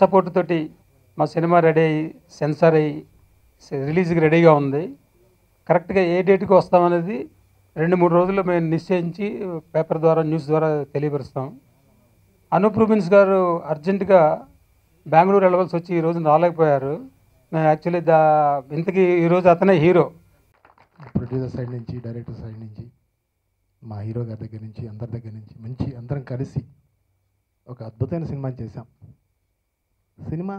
Support తోటి మా cinema ready అయ్యి సెన్సార్ అయ్యి రిలీజ్కి రెడీగా ఉంది. కరెక్ట్గా ఏ డేట్కి వస్తామనేది 2-3 రోజుల్లో మేము నిశ్చయించి పేపర్ ద్వారా న్యూస్ ద్వారా తెలియపరుస్తాం. అనూప్ రూబెన్స్ గారు అర్జెంటుగా బెంగళూరు వెళ్ళవలసి వచ్చి ఈరోజు రాలేకపోయారు. మేము యాక్చువల్లీ ఇంతకీ ఈరోజు అతనే హీరో. ప్రొడ్యూసర్ సైడ్ నుంచి, డైరెక్టర్ సైడ్ నుంచి, మా హీరో గారి దగ్గర నుంచి, అందరి దగ్గర నుంచి మంచి అందరం కలిసి ఒక అద్భుతమైన సినిమా చేశాం. సినిమా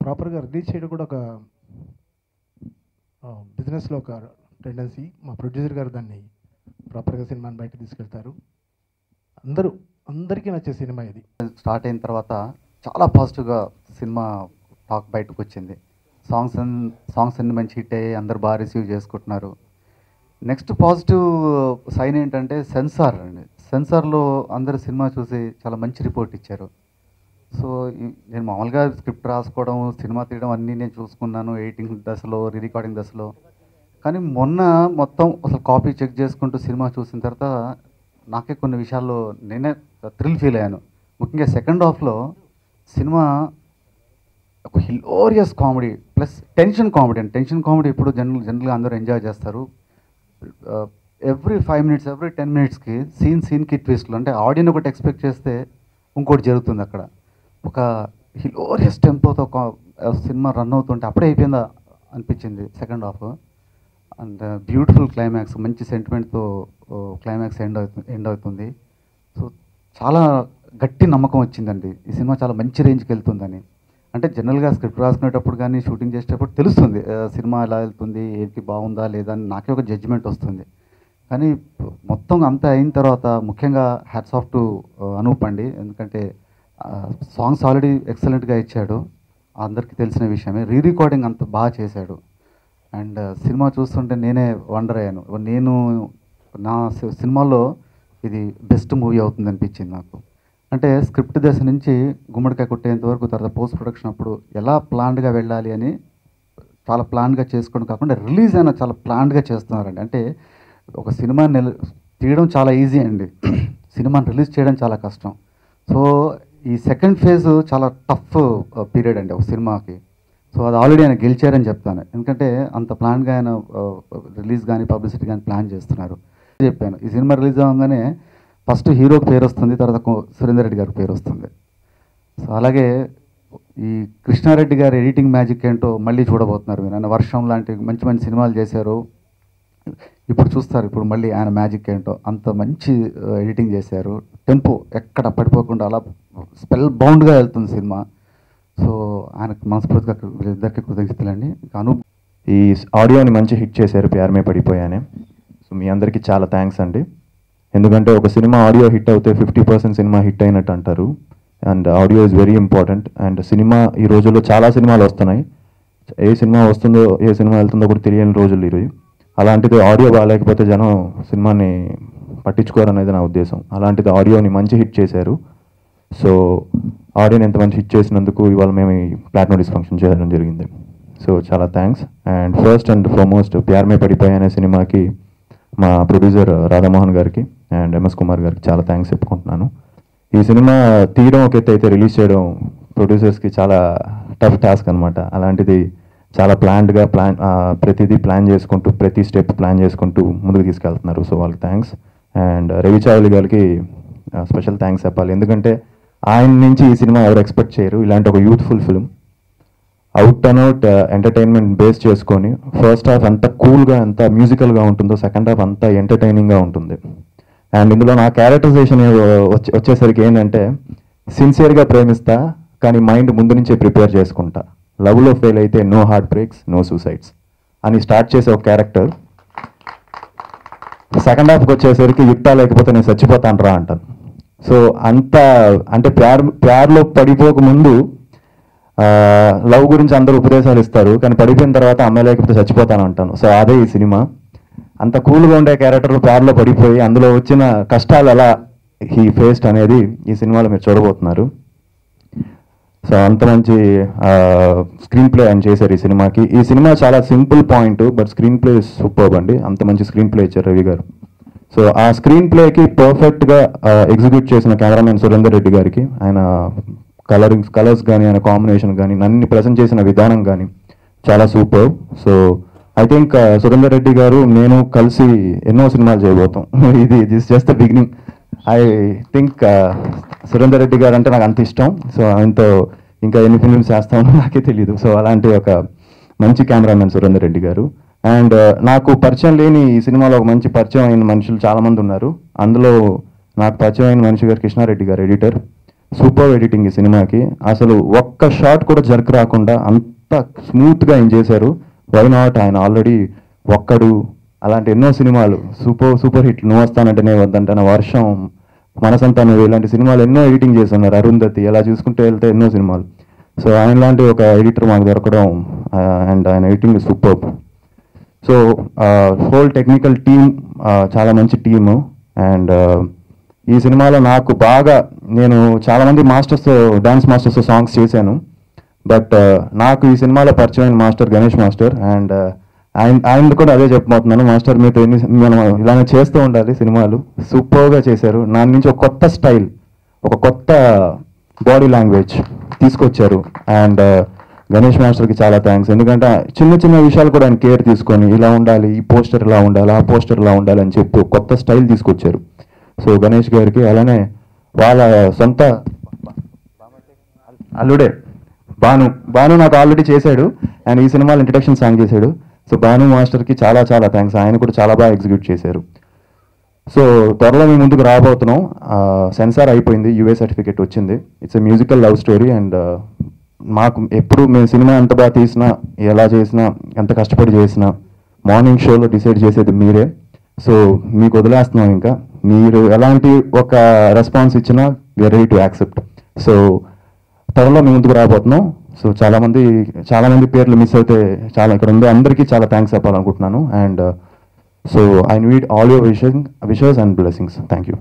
ప్రాపర్గా రిలీజ్ చేయడం కూడా ఒక బిజినెస్లో ఒక టెండెన్సీ. మా ప్రొడ్యూసర్ గారు దాన్ని ప్రాపర్గా సినిమాని బయట తీసుకెళ్తారు. అందరికీ నచ్చే సినిమా ఇది. స్టార్ట్ అయిన తర్వాత చాలా పాజిటివ్గా సినిమా టాక్ బయటకు వచ్చింది. సాంగ్స్ అన్ని మంచి హిట్ అయ్యి అందరు బాగా రిసీవ్ చేసుకుంటున్నారు. నెక్స్ట్ పాజిటివ్ సైన్ ఏంటంటే సెన్సార్ అండి. సెన్సార్లో అందరు సినిమా చూసి చాలా మంచి రిపోర్ట్ ఇచ్చారు. సో నేను మామూలుగా స్క్రిప్ట్ రాసుకోవడం, సినిమా తీయడం అన్నీ నేను చూసుకున్నాను ఎడిటింగ్ దశలో, రికార్డింగ్ దశలో. కానీ మొన్న మొత్తం అసలు కాపీ చెక్ చేసుకుంటూ సినిమా చూసిన తర్వాత నాకే కొన్ని విషయాల్లో నేనే థ్రిల్ ఫీల్ అయ్యాను. ముఖ్యంగా సెకండ్ హాఫ్లో సినిమా ఒక హిలోరియస్ కామెడీ ప్లస్ టెన్షన్ కామెడీ అండి. టెన్షన్ కామెడీ ఇప్పుడు జనరల్గా అందరూ ఎంజాయ్ చేస్తారు. ఎవ్రీ 5 minutes, ఎవ్రీ 10 minutesకి సీన్కి ట్విస్ట్లు. అంటే ఆడియన్ ఒకటి ఎక్స్పెక్ట్ చేస్తే ఇంకోటి జరుగుతుంది అక్కడ. ఒక హిలోరియస్ టెంపోతో సినిమా రన్ అవుతుంటే అప్పుడే అయిపోయిందా అనిపించింది second half. And beautiful climax, మంచి సెంటిమెంట్తో క్లైమాక్స్ ఎండ్ అవుతుంది. సో చాలా గట్టి నమ్మకం వచ్చిందండి ఈ సినిమా చాలా మంచి రేంజ్కి వెళ్తుందని. అంటే జనరల్గా స్క్రిప్ట్ రాసుకునేటప్పుడు కానీ షూటింగ్ చేసేటప్పుడు తెలుస్తుంది సినిమా ఎలా వెళ్తుంది, ఏంటి బాగుందా లేదా అని నాకే ఒక జడ్జిమెంట్ వస్తుంది. కానీ మొత్తం అంతా అయిన తర్వాత ముఖ్యంగా హ్యాట్స్ ఆఫ్ టు అనూప్ అండి. ఎందుకంటే సాంగ్స్ ఆల్రెడీ ఎక్సలెంట్గా ఇచ్చాడు, అందరికీ తెలిసిన విషయమే. రికార్డింగ్ అంత బాగా చేశాడు. అండ్ సినిమా చూస్తుంటే నేనే వండర్ అయ్యాను. నేను నా సినిమాలో ఇది బెస్ట్ మూవీ అవుతుంది అనిపించింది నాకు. అంటే స్క్రిప్ట్ దశ నుంచి గుమ్మడికాయ కొట్టేంత వరకు, తర్వాత పోస్ట్ ప్రొడక్షన్ అప్పుడు ఎలా ప్లాన్డ్గా వెళ్ళాలి అని చాలా ప్లాన్గా చేసుకోవడం కాకుండా రిలీజ్ అయినా చాలా ప్లాన్డ్గా చేస్తున్నారండి. అంటే ఒక సినిమా తీయడం చాలా ఈజీ అండి, సినిమాని రిలీజ్ చేయడం చాలా కష్టం. సో ఈ సెకండ్ ఫేజ్ చాలా టఫ్ పీరియడ్ అండి ఒక సినిమాకి. సో అది ఆల్రెడీ ఆయన గెలిచారని చెప్తాను. ఎందుకంటే అంత ప్లాన్గా ఆయన రిలీజ్ కానీ పబ్లిసిటీ కానీ ప్లాన్ చేస్తున్నారు. చెప్పాను ఈ సినిమా రిలీజ్ అవ్వగానే ఫస్ట్ హీరోకి పేరు వస్తుంది, తర్వాత సురేందర్ రెడ్డి గారికి పేరు వస్తుంది. సో అలాగే ఈ కృష్ణారెడ్డి గారి ఎడిటింగ్ మ్యాజిక్ ఏంటో మళ్ళీ చూడబోతున్నారు మీరు. ఆయన వర్షం లాంటి మంచి మంచి సినిమాలు చేశారు, ఇప్పుడు చూస్తారు ఇప్పుడు మళ్ళీ ఆయన మ్యాజిక్ ఏంటో. అంత మంచి ఎడిటింగ్ చేశారు, టెంపో ఎక్కడ పడిపోకుండా అలా స్పెల్ బౌండ్గా వెళ్తుంది సినిమా. సో ఆయనకు మనస్ఫూర్తిగా ఇద్దరికి కృతజ్ఞతలండి. ఈ ఆడియోని మంచి హిట్ చేశారు, ప్యార్ మే పడిపోయానే. సో మీ అందరికీ చాలా థ్యాంక్స్ అండి. ఎందుకంటే ఒక సినిమా ఆడియో హిట్ అవుతే 50% సినిమా హిట్ అయినట్టు అంటారు. And audio is very important. And cinema ఈ రోజుల్లో చాలా సినిమాలు వస్తున్నాయి, ఏ సినిమా వస్తుందో ఏ సినిమా వెళ్తుందో కూడా తెలియని రోజులు ఈరోజు. అలాంటిది ఆడియో బాగాలేకపోతే జనం సినిమాని పట్టించుకోరు అనేది నా ఉద్దేశం. అలాంటిది ఆడియోని మంచి హిట్ చేశారు. సో ఆడియోని ఎంత మంచి హిట్ చేసినందుకు ఇవాళ మేము ఈ ప్లాటినం డిస్క్ ఫంక్షన్ చేయడం జరిగింది. సో చాలా thanks. And first and foremost Pyaar Mein Padipoyane అనే సినిమాకి మా ప్రొడ్యూసర్ రాధామోహన్ గారికి అండ్ ఎంఎస్ కుమార్ గారికి చాలా థ్యాంక్స్ చెప్పుకుంటున్నాను. ఈ సినిమా తీయడం ఒక ఎత్తు అయితే రిలీజ్ చేయడం ప్రొడ్యూసర్స్కి చాలా టఫ్ టాస్క్ అనమాట. అలాంటిది చాలా ప్లాన్డ్గా ప్రతిదీ ప్లాన్ చేసుకుంటూ, ప్రతి స్టెప్ ప్లాన్ చేసుకుంటూ ముందుకు తీసుకెళ్తున్నారు. సో వాళ్ళకి థ్యాంక్స్. అండ్ రవి చావలి గారికి స్పెషల్ థ్యాంక్స్ చెప్పాలి. ఎందుకంటే ఆయన నుంచి ఈ సినిమా ఎవరు ఎక్స్పెక్ట్ చేయరు. ఇలాంటి ఒక youthful film out and out entertainment base చేసుకొని ఫస్ట్ హాఫ్ ఎంత కూల్గా ఎంత మ్యూజికల్గా ఉంటుందో సెకండ్ హాఫ్ అంతా ఎంటర్టైనింగ్గా ఉంటుంది. అండ్ ఇందులో నా క్యారెక్టరైజేషన్ వచ్చేసరికి ఏంటంటే సిన్సియర్గా ప్రేమిస్తా కానీ మైండ్ ముందు నుంచే ప్రిపేర్ చేసుకుంటా, లవ్లో ఫెయిల్ అయితే no heart breaks no suicides అని స్టార్ట్ చేసే ఒక క్యారెక్టర్. సెకండ్ హాఫ్కి వచ్చేసరికి యుక్తా లేకపోతే నేను చచ్చిపోతాను రా అంటాను. సో అంత అంటే ప్యార్లో పడిపోక ముందు లవ్ గురించి అందరూ ఉపదేశాలు ఇస్తారు, కానీ పడిపోయిన తర్వాత అమ్మాయి లేకపోతే చచ్చిపోతాను అంటాను. సో అదే ఈ సినిమా. అంత కూల్గా ఉండే క్యారెక్టర్లు ప్యార్లో పడిపోయి అందులో వచ్చిన కష్టాలు ఎలా హీ ఫేస్డ్ అనేది ఈ సినిమాలో మీరు చూడబోతున్నారు. సో అంత మంచి స్క్రీన్ ప్లే ఆయన చేశారు ఈ సినిమాకి. ఈ సినిమా చాలా simple point, but screen play superb అండి. అంత మంచి స్క్రీన్ ప్లే ఇచ్చారు రవి గారు. సో ఆ స్క్రీన్ ప్లేకి పర్ఫెక్ట్గా ఎగ్జిక్యూట్ చేసిన కెమెరామెన్ సురేందర్ రెడ్డి గారికి, ఆయన కలర్స్ కానీ ఆయన కాంబినేషన్ కానీ నన్ను ప్రజెంట్ చేసిన విధానం కానీ చాలా super. So I think Surender Reddy గారు నేను కలిసి ఎన్నో సినిమాలు చేయబోతాం. This just the beginning. I think Surender Reddy గారు అంటే నాకు అంత ఇష్టం. సో ఆయనతో ఇంకా ఎన్ని ఫిల్మ్స్ చేస్తామో నాకే తెలియదు. సో అలాంటి ఒక మంచి కెమెరామెన్ సురేందర్ రెడ్డి గారు. అండ్ నాకు పరిచయం లేని ఈ సినిమాలో ఒక మంచి పరిచయం అయిన మనుషులు చాలామంది ఉన్నారు. అందులో నాకు పరిచయం అయిన మనిషి గారు కృష్ణారెడ్డి గారు, ఎడిటర్. సూపర్ ఎడిటింగ్ ఈ సినిమాకి. అసలు ఒక్క షాట్ కూడా జర్క్ రాకుండా అంత స్మూత్గా ఏం చేశారు. వై నాట్, ఆయన ఆల్రెడీ ఒక్కడు అలాంటి ఎన్నో సినిమాలు సూపర్ హిట్. నువ్వు వస్తానంటేనే వద్దంటే, వర్షం, మనసంతా నువ్వు, ఇలాంటి సినిమాలు ఎన్నో ఎడిటింగ్ చేస్తున్నారు. అరుంధతి, ఎలా చూసుకుంటే వెళ్తే ఎన్నో సినిమాలు. సో ఆయన లాంటి ఒక ఎడిటర్ మాకు దొరకడం అండ్ ఆయన editing super. So whole technical team చాలా మంచి టీము. అండ్ ఈ సినిమాలో నాకు బాగా, నేను చాలామంది డాన్స్ మాస్టర్స్తో సాంగ్స్ చేశాను. బట్ నాకు ఈ సినిమాలో పరిచయమైన మాస్టర్ గణేష్ మాస్టర్. అండ్ ఆయన కూడా అదే చెప్పబోతున్నాను, మాస్టర్ మీతో మనం ఇలానే చేస్తూ ఉండాలి సినిమాలు. సూపర్గా చేశారు. నా నుంచి ఒక కొత్త స్టైల్, ఒక కొత్త బాడీ లాంగ్వేజ్ తీసుకొచ్చారు. అండ్ గణేష్ మాస్టర్కి చాలా థ్యాంక్స్. ఎందుకంటే చిన్న విషయాలు కూడా ఆయన కేర్ తీసుకొని, ఇలా ఉండాలి, ఈ పోస్టర్ ఇలా ఉండాలి, ఆ పోస్టర్ ఇలా ఉండాలి అని చెప్పి కొత్త స్టైల్ తీసుకొచ్చారు. సో గణేష్ గారికి, అలానే వాళ్ళ సొంత అల్లుడే భాను నాకు ఆల్రెడీ చేశాడు. అండ్ ఈ సినిమాలో ఇంట్రడక్షన్ సాంగ్ చేశాడు. సో భాను మాస్టర్కి చాలా థ్యాంక్స్. ఆయన కూడా చాలా బాగా ఎగ్జిక్యూట్ చేశారు. సో త్వరలో మేము ముందుకు రాబోతున్నాం. సెన్సార్ అయిపోయింది, యూఏ సర్టిఫికేట్ వచ్చింది. It's a musical love story. And మాకు ఎప్పుడు మేము సినిమా ఎంత బాగా తీసినా, ఎలా చేసినా, ఎంత కష్టపడి చేసినా మార్నింగ్ షోలో డిసైడ్ చేసేది మీరే. సో మీకు వదిలేస్తున్నాం. ఇంకా మీరు ఎలాంటి ఒక రెస్పాన్స్ ఇచ్చినా we are ready to accept. So త్వరలో మేము ముందుకు రాబోతున్నాం. సో చాలామంది పేర్లు మిస్ అయితే ఇక్కడ ఉంది. అందరికీ చాలా థ్యాంక్స్ చెప్పాలనుకుంటున్నాను. And so I need all your wishes and blessings. Thank you.